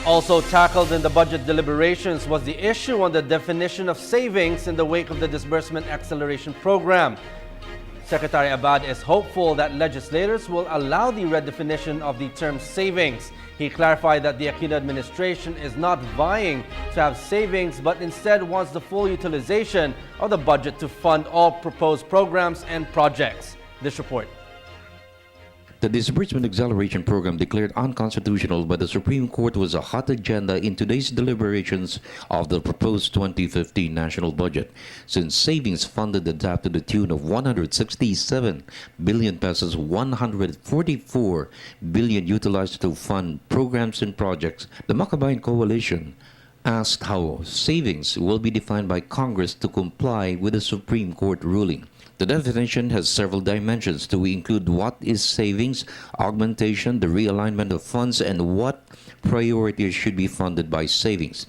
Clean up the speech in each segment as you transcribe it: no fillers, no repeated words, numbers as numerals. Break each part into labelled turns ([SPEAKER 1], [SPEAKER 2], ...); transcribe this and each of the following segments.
[SPEAKER 1] Also tackled in the budget deliberations was the issue on the definition of savings in the wake of the disbursement acceleration program. Secretary Abad is hopeful that legislators will allow the redefinition of the term savings. He clarified that the Aquino administration is not vying to have savings, but instead wants the full utilization of the budget to fund all proposed programs and projects. This report.
[SPEAKER 2] The disbursement acceleration program declared unconstitutional by the Supreme Court was a hot agenda in today's deliberations of the proposed 2015 national budget, since savings funded the DAP to the tune of 167 billion pesos, 144 billion utilized to fund programs and projects. The Makabayan Coalition asked how savings will be defined by Congress to comply with the Supreme Court ruling. The definition has several dimensions to include what is savings, augmentation, the realignment of funds, and what priorities should be funded by savings.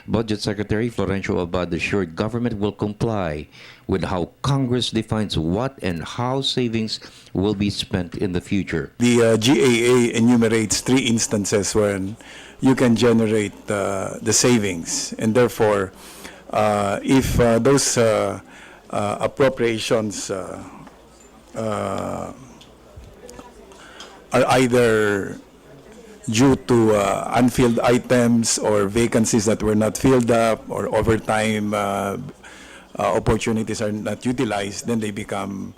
[SPEAKER 2] Budget Secretary Florencio Abad assured government will comply with how Congress defines what and how savings will be spent in the future.
[SPEAKER 3] The GAA enumerates 3 instances when you can generate the savings, and therefore, if those appropriations are either due to unfilled items or vacancies that were not filled up, or overtime opportunities are not utilized, then they become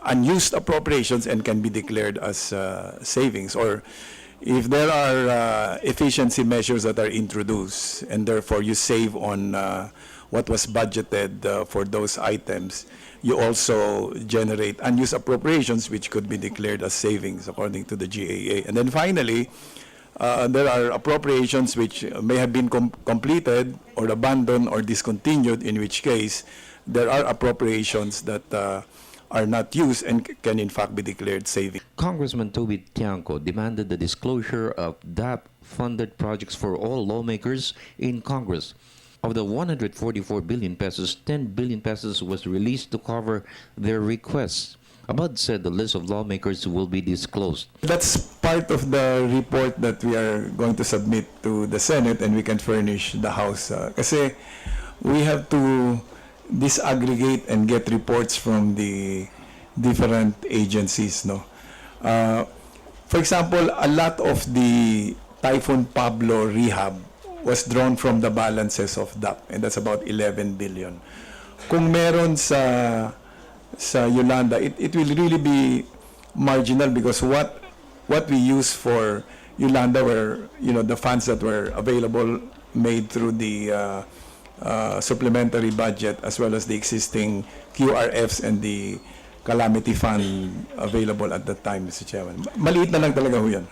[SPEAKER 3] unused appropriations and can be declared as savings. Or if there are efficiency measures that are introduced and therefore you save on what was budgeted for those items, you also generate unused appropriations which could be declared as savings according to the GAA. And then finally, there are appropriations which may have been completed or abandoned or discontinued, in which case there are appropriations that are not used and can in fact be declared savings.
[SPEAKER 2] Congressman Toby Tiangco demanded the disclosure of DAP-funded projects for all lawmakers in Congress. Of the 144 billion pesos, 10 billion pesos was released to cover their requests. Abad said the list of lawmakers will be disclosed.
[SPEAKER 3] That's part of the report that we are going to submit to the Senate, and we can furnish the House. Kasi we have to disaggregate and get reports from the different agencies. No, for example, a lot of the Typhoon Pablo rehab was drawn from the balances of DAP, and that's about 11 billion. Kung meron sa Yolanda, it will really be marginal, because what we use for Yolanda were, the funds that were available made through the supplementary budget, as well as the existing QRFs and the calamity fund available at that time, Mr. Chairman. Maliit na lang talaga ho yan.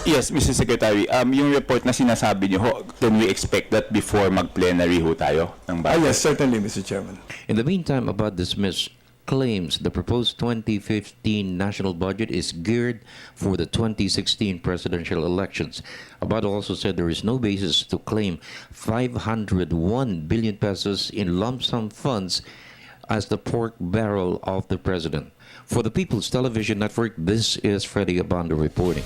[SPEAKER 4] Yes, Mr. Secretary. Yung report na sinasabi niyo, can we expect that before mag-plenary ho tayo ng budget?
[SPEAKER 3] Yes, certainly, Mr. Chairman.
[SPEAKER 2] In the meantime, Abad dismissed claims the proposed 2015 national budget is geared for the 2016 presidential elections. Abad also said there is no basis to claim 501 billion pesos in lump sum funds as the pork barrel of the president. For the People's Television Network, this is Freddie Abando reporting.